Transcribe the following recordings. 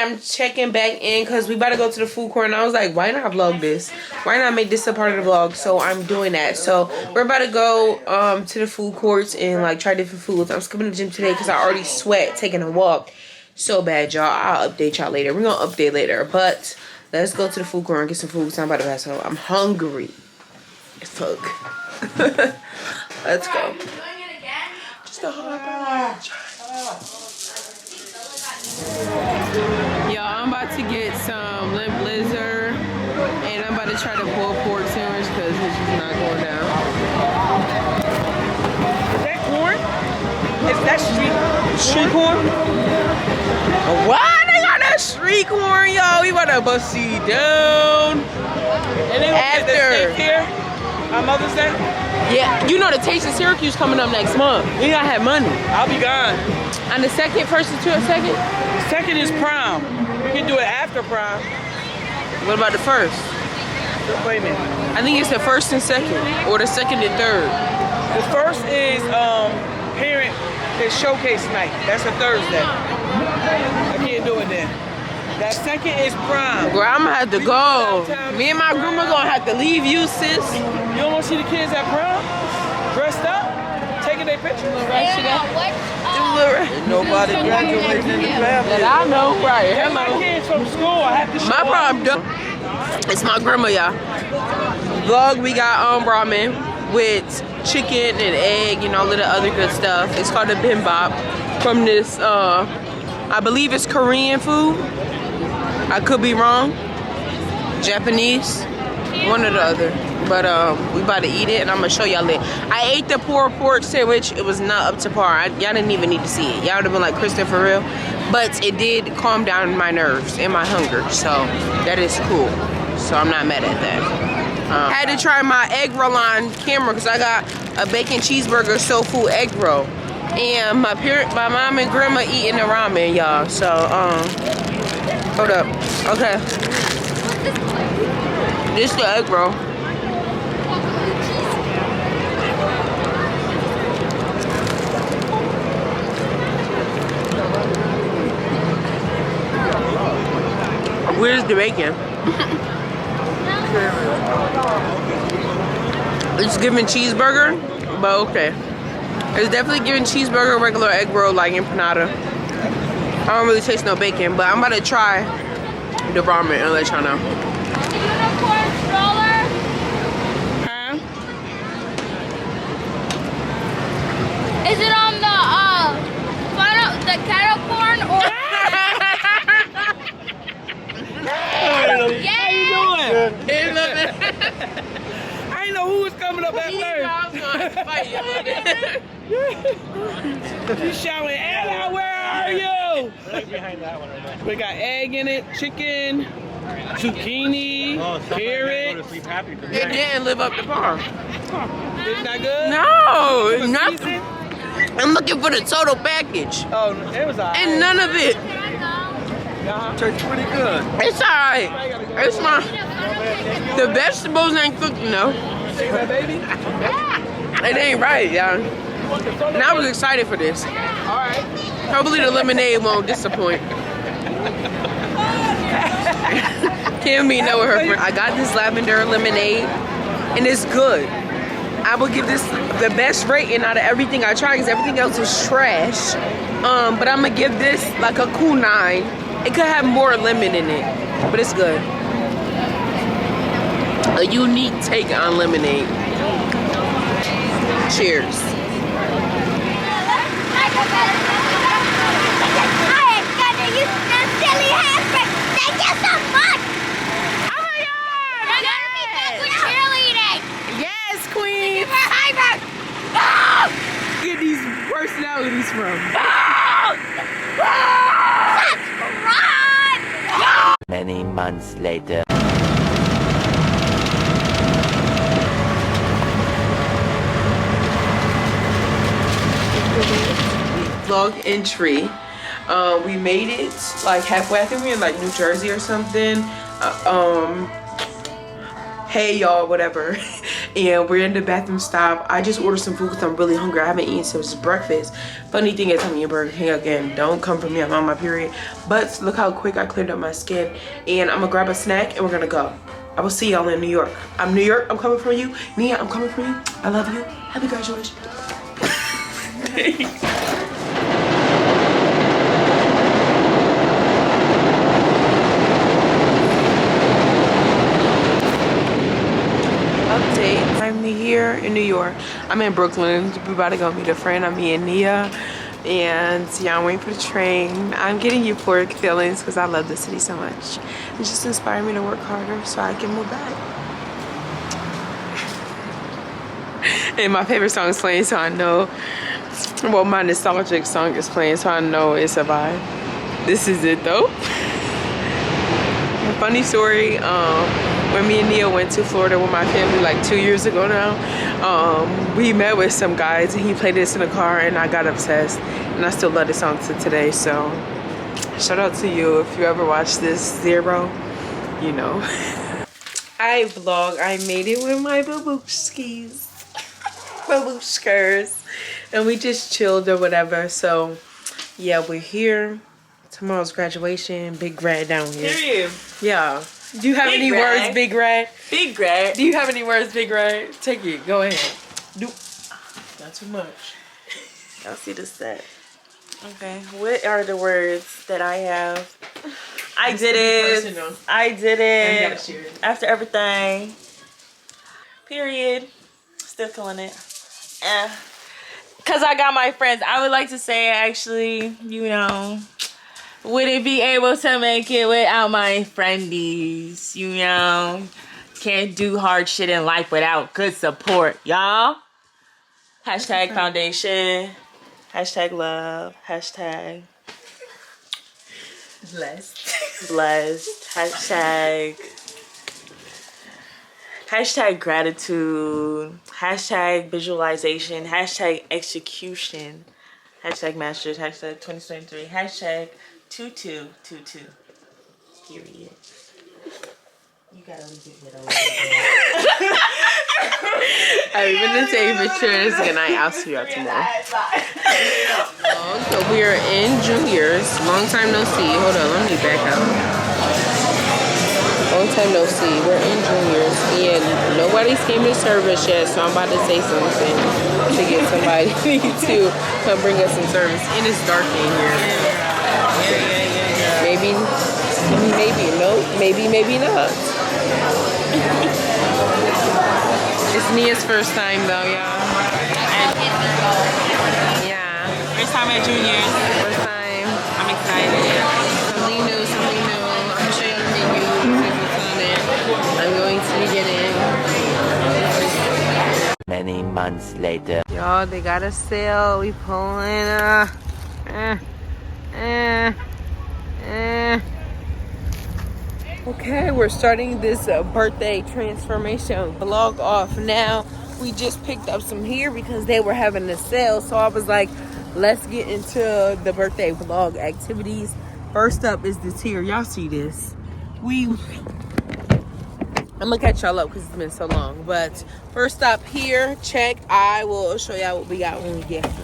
I'm checking back in because we about to go to the food court. And I was like, why not vlog this? Why not make this a part of the vlog? So I'm doing that. So we're about to go to the food courts and like try different foods. I'm skipping the gym today because I already sweat taking a walk so bad, y'all. I'll update y'all later. We're going to update later. But let's go to the food court and get some food. So I'm about to pass out. I'm hungry as fuck. Let's go. Just a hard batch. Y'all, I'm about to get some limp lizard, and I'm about to try the pulled pork sandwich because it's just not going down. Is that corn? Is that street corn? What? They got that street corn, yo. We about to bust you down. And they gonna get the steak here on Mother's Day? Yeah, you know the Taste of Syracuse coming up next month. We gotta have money. I'll be gone. On the second, first and second? Second is prom. We can do it after prom. What about the first? Wait a minute. I think it's the first and second, or the second and third. The first is parent showcase night. That's a Thursday. I can't do it then. That second is prom. Girl, I'm gonna have to go. Me and my grandma gonna have to leave you, sis. You don't want to see the kids at prom? Dressed up? Taking their pictures? Nobody graduating in the family. That I know, right? Hello. My kids from school. I have to show my problem, it's my grandma, y'all. Vlog, we got ramen with chicken and egg, you know, a little other good stuff. It's called a bibimbap from this, I believe it's Korean food. I could be wrong. Japanese, one or the other. But we about to eat it, and I'm gonna show y'all later. I ate the pulled pork sandwich. It was not up to par. Y'all didn't even need to see it. Y'all would have been like, Kristen, for real. But it did calm down my nerves and my hunger, so that is cool. So I'm not mad at that. I had to try my egg roll on camera because I got a bacon cheeseburger soul food egg roll, and my mom and grandma eating the ramen, y'all. So hold up. Okay, this the egg roll. Where's the bacon? It's giving cheeseburger, but okay. It's definitely giving cheeseburger, regular egg roll, like empanada. I don't really taste no bacon, but I'm about to try the ramen and let y'all know. Unicorn stroller? Huh? Is it on the kettle corn or? How you doing? Hey, look. I didn't know who was coming up at first. I was gonna fight y'all. She's shouting, Ella, where are you? Right behind that one right there. We got egg in it, chicken, zucchini, carrot. It didn't live up to par. It's not good? No, Was it nothing. seasoned? I'm looking for the total package, Oh, it was alright. and none of it. Tastes pretty good. It's alright. It's my. The vegetables ain't cooked enough. See that, baby? It ain't right, y'all. And I was excited for this. Alright. Hopefully the lemonade won't disappoint. Kim be know with her friend. I got this lavender lemonade, and it's good. I will give this the best rating out of everything I tried because everything else was trash. But I'm gonna give this like a cool 9. It could have more lemon in it, but it's good. A unique take on lemonade. Cheers. Thank you so much! Oh my God! You're gonna be good with cheerleading! Yes, queen! Get these personalities from. Many months later. Vlog entry. We made it like halfway. I think we were in like New Jersey or something. Hey y'all, whatever. and we're in the bathroom stop. I just ordered some food because I'm really hungry. I haven't eaten since breakfast. Funny thing is, I'm eating Burger King again. Don't come for me, I'm on my period. But look how quick I cleared up my skin. And I'm gonna grab a snack and we're gonna go. I will see y'all in New York. I'm New York, I'm coming for you. Nia, I'm coming for you. I love you. Happy graduation. Update. I'm here in New York. I'm in Brooklyn. We about to go meet a friend. I'm me and Nia. And yeah, I'm waiting for the train. I'm getting euphoric feelings because I love the city so much. It just inspired me to work harder so I can move back. And my favorite song is playing, so I know. Well, my nostalgic song is playing, so I know it's a vibe. This is it though. A funny story. When me and Nia went to Florida with my family like 2 years ago now, we met with some guys and he played this in the car and I got obsessed, and I still love this song to today. So shout out to you if you ever watch this. Zero, you know. I vlog. I made it with my babushkis, babushkers, and we just chilled or whatever. So yeah, we're here. Tomorrow's graduation. Big grad down here. Period. Yeah. Do you have any words, Big Red? Big Red. Do you have any words, Big Red? Take it. Go ahead. Not too much. Y'all see the set. Okay. What are the words that I have? I did it. I did it. After everything. Period. Still killing it. Because I got my friends. I would like to say, actually, you know, wouldn't be able to make it without my friendies, you know. Can't do hard shit in life without good support, y'all. Hashtag foundation. Hashtag love. Hashtag Blessed. blessed. Hashtag gratitude. Hashtag visualization. Hashtag execution. Hashtag masters. Hashtag 2023. Hashtag 2222. Period. You gotta leave it over. I've been to take pictures and I'll see you out tomorrow. So we are in juniors. Long time no see. Hold on, let me back up. Long time no see. We're in juniors and nobody's came to service yet, so I'm about to say something to get somebody to come bring us some service. And it's dark in here. Maybe no, maybe not. It's Nia's first time though, y'all. Yeah. First time at juniors. First time. I'm excited. Something new. I'm gonna show you the menu. I'm going to get in. Many months later. Y'all, they got a sale. We pulling Okay, we're starting this birthday transformation vlog off now. We just picked up some here because they were having a sale, so I was like, let's get into the birthday vlog activities. First up is this here. Y'all see this? I'm gonna catch y'all up because it's been so long, but first up here, check. I will show y'all what we got when we get home.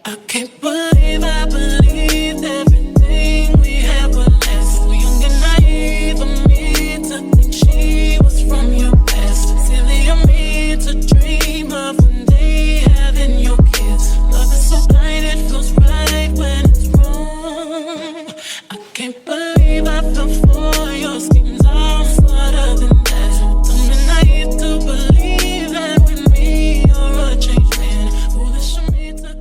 I can't believe I believed everything we had was less. So young and naive of me to think she was from your past. Silly of me to dream of one day having your kids. Love is so blind, it feels right when it's wrong. I can't believe I fell for your schemes. I'm smarter than that. Dumb and naive to believe that with me you're a changed man. Foolish of me to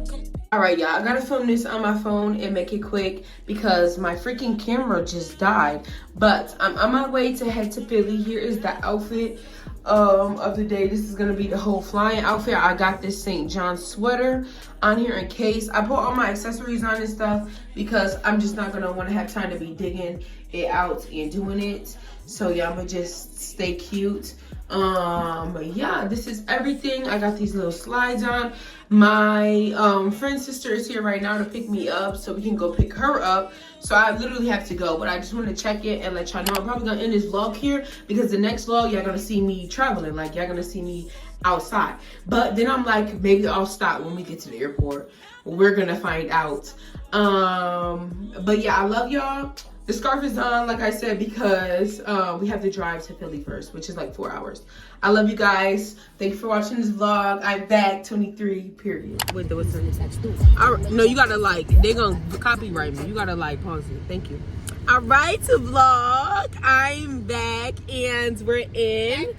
Alright, y'all, I gotta film this on my phone and make it quick because my freaking camera just died. But I'm on my way to head to Philly. Here is the outfit of the day. This is gonna be the whole flying outfit. I got this St. John sweater on here in case. I put all my accessories on and stuff because I'm just not gonna wanna have time to be digging it out and doing it. So yeah, I'm gonna just stay cute. But yeah, this is everything. I got these little slides on. My friend's sister is here right now to pick me up, so we can go pick her up. So I literally have to go, but I just want to check it and let y'all know. I'm probably gonna end this vlog here because the next vlog y'all gonna see me traveling, like y'all gonna see me outside. But then I'm like, maybe I'll stop when we get to the airport. We're gonna find out. But yeah, I love y'all. The scarf is on, like I said, because we have to drive to Philly first, which is like 4 hours. I love you guys. Thank you for watching this vlog. I'm back, 23, period. Wait, what's the no, you gotta like, they gonna copyright me. You gotta like pause it. Thank you. All right, to vlog, I'm back and we're in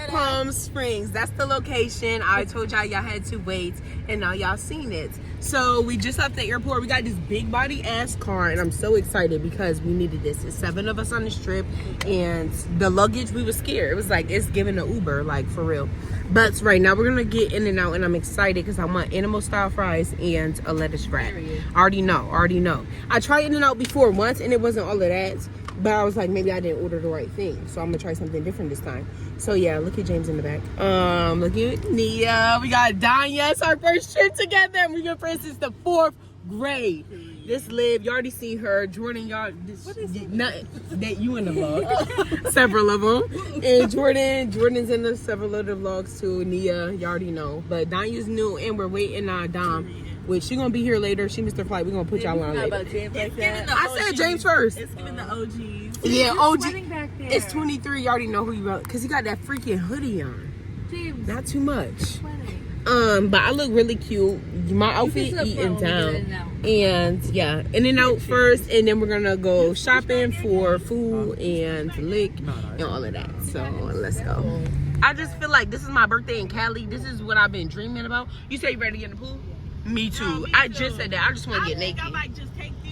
Palm Springs. That's the location. I told y'all had to wait and now y'all seen it. So we just left the airport. We got this big body ass car and I'm so excited because we needed this. It's 7 of us on this trip and the luggage, we was scared. It was like, it's giving an Uber, like for real. But right now we're gonna get in and out and I'm excited because I want animal style fries and a lettuce wrap. I already know. I tried In-N-Out before once and it wasn't all of that. But I was like, maybe I didn't order the right thing. So I'm gonna try something different this time. So yeah, look at James in the back. Look at Nia. We got Danya. It's our first trip together. And we've been friends since the 4th grade. This Liv, you already seen her. Jordan, y'all, nothing that you in the vlog. Several of them. And Jordan's in the several other vlogs too. Nia, you already know. But Danya's new and we're waiting on Dom. Which she gonna be here later. She missed her flight. We're gonna put y'all on later. I said James first. It's giving the OGs. Yeah, OG. It's 23. You already know who you wrote. Cause he got that freaking hoodie on. James. Not too much. But I look really cute. My outfit eating down. And yeah, In-N-Out first, and then we're gonna go shopping for food and lick and all of that. So let's go. I just feel like this is my birthday in Cali. This is what I've been dreaming about. You say you ready to get in the pool? Me too. I just said that. I just want to get naked.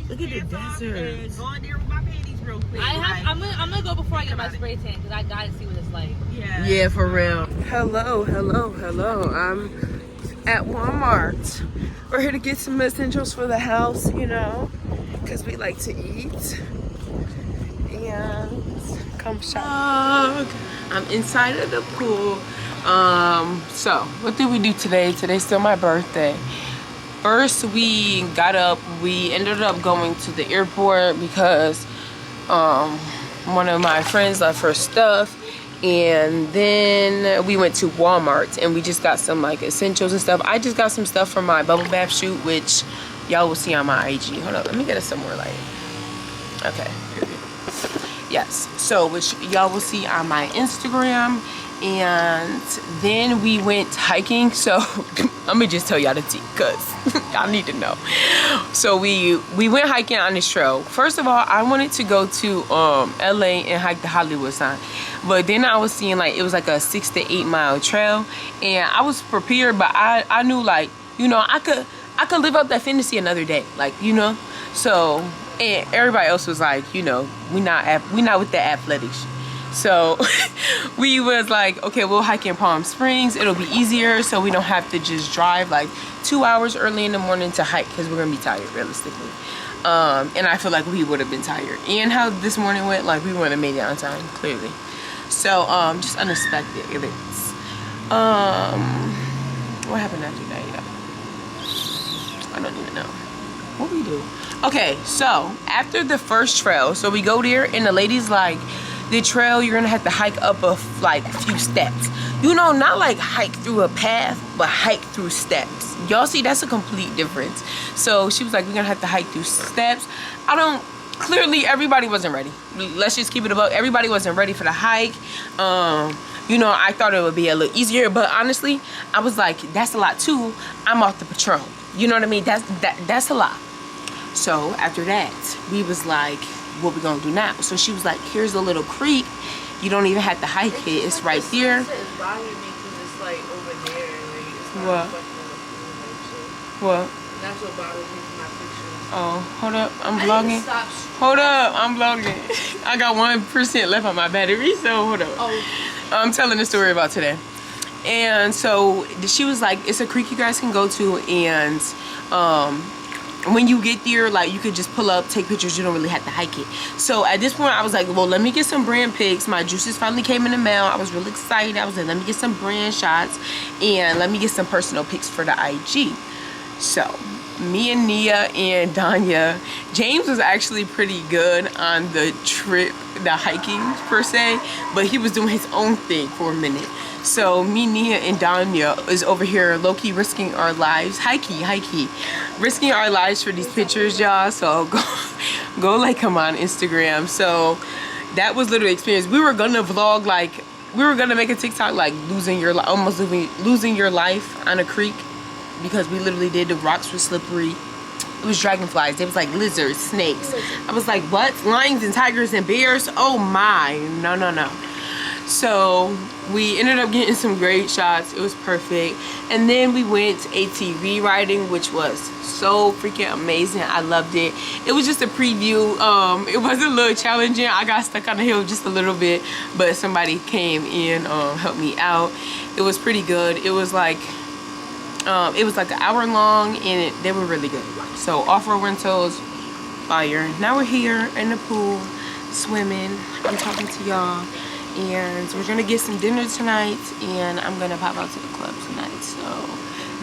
Look at the desert. Go in there with my panties real quick. I'm gonna go before I get my spray tan because I gotta see what it's like. Yeah, for real. Hello. I'm at Walmart. We're here to get some essentials for the house, you know, because we like to eat. And come shop. I'm inside of the pool. So what did we do today? Today's still my birthday. First, we got up. We ended up going to the airport because one of my friends left her stuff. And then we went to Walmart and we just got some like essentials and stuff. I just got some stuff for my bubble bath shoot, which y'all will see on my IG. Hold on, let me get it somewhere like. Okay, period. Yes, so which y'all will see on my Instagram. And then we went hiking. So let me just tell y'all the tea because y'all need to know. So we went hiking on this trail. First of all, I wanted to go to LA and hike the Hollywood sign, but then I was seeing like it was like a 6 to 8 mile trail, and I was prepared, but I knew like, you know, I could live up that fantasy another day, like, you know. So, and everybody else was like, you know, we not with the athletic shit. So we was like, okay, we'll hike in Palm Springs. It'll be easier so we don't have to just drive like 2 hours early in the morning to hike because we're gonna be tired realistically. And I feel like we would have been tired. And how this morning went, like we wouldn't have made it on time, clearly. So just unexpected events. What happened after that? I don't even know. What we do? Okay, so after the first trail, so we go there and the lady's like, the trail you're gonna have to hike up a few steps, you know, not like hike through a path, but hike through steps. Y'all see, that's a complete difference. So she was like, we're gonna have to hike through steps. Clearly everybody wasn't ready. Let's just keep it above. Everybody wasn't ready for the hike. You know, I thought it would be a little easier, but honestly I was like, that's a lot too. I'm off the Patron, you know what I mean? That's a lot. So after that we was like, what we gonna do now? So she was like, here's a little creek, you don't even have to hike it, it's right there. What? That's what bothers me from my picture. Oh, hold up, I'm vlogging. Hold up, I'm vlogging. I got 1% left on my battery, so hold up. I'm telling the story about today. And so she was like, it's a creek you guys can go to, and when you get there, like, you could just pull up, take pictures. You don't really have to hike it. So at this point, I was like, well, let me get some brand pics. My juices finally came in the mail. I was really excited. I was like, let me get some brand shots and let me get some personal pics for the IG. So me and Nia and Danya, James was actually pretty good on the trip, the hiking per se, but he was doing his own thing for a minute. So me, Nia, and Danya is over here low-key risking our lives, high-key, risking our lives for these pictures, y'all. So go like them on Instagram. So that was literally experience. We were gonna vlog, like, we were gonna make a TikTok like almost losing your life on a creek, because we literally did. The rocks were slippery. It was dragonflies. It was like lizards, snakes. I was like, what? Lions and tigers and bears? Oh my, no. So we ended up getting some great shots. It was perfect. And then we went ATV riding, which was so freaking amazing. I loved it. It was just a preview. It was a little challenging. I got stuck on the hill just a little bit, but somebody came in, helped me out. It was pretty good. It was like an hour long, and they were really good. So off-road rentals, fire. Now we're here in the pool, swimming. I'm talking to y'all. And we're gonna get some dinner tonight, and I'm gonna pop out to the club tonight. So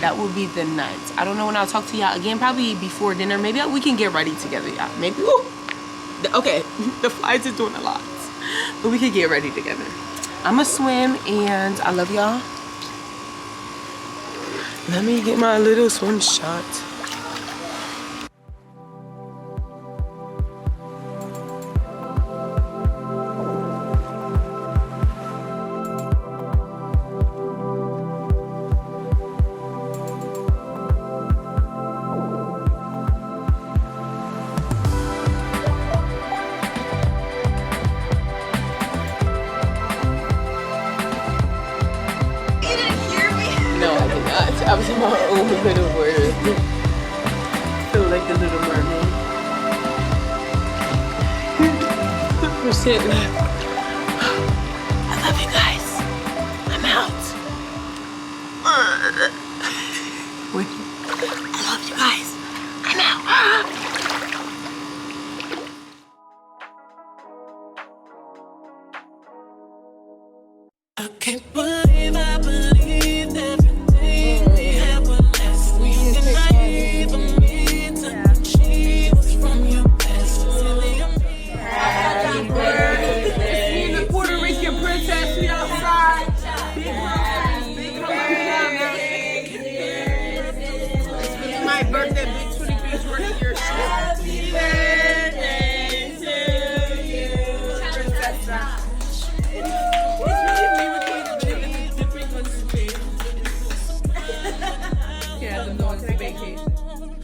that will be the night. I don't know when I'll talk to y'all again, probably before dinner. Maybe we can get ready together, y'all. Maybe. Okay, the flights is doing a lot, but we could get ready together. I'ma swim, and I love y'all. Let me get my little swim shot. I was in my own little world. Feel like the Little Mermaid. I love you guys. I'm out. Wait. I love you guys. I'm out. I can't believe I believed everything we had was less. We ain't naive of me to think she was from your past. Happy birthday. The Puerto Rican princess, we outside. Big birthday. Big birthday. It's my birthday, big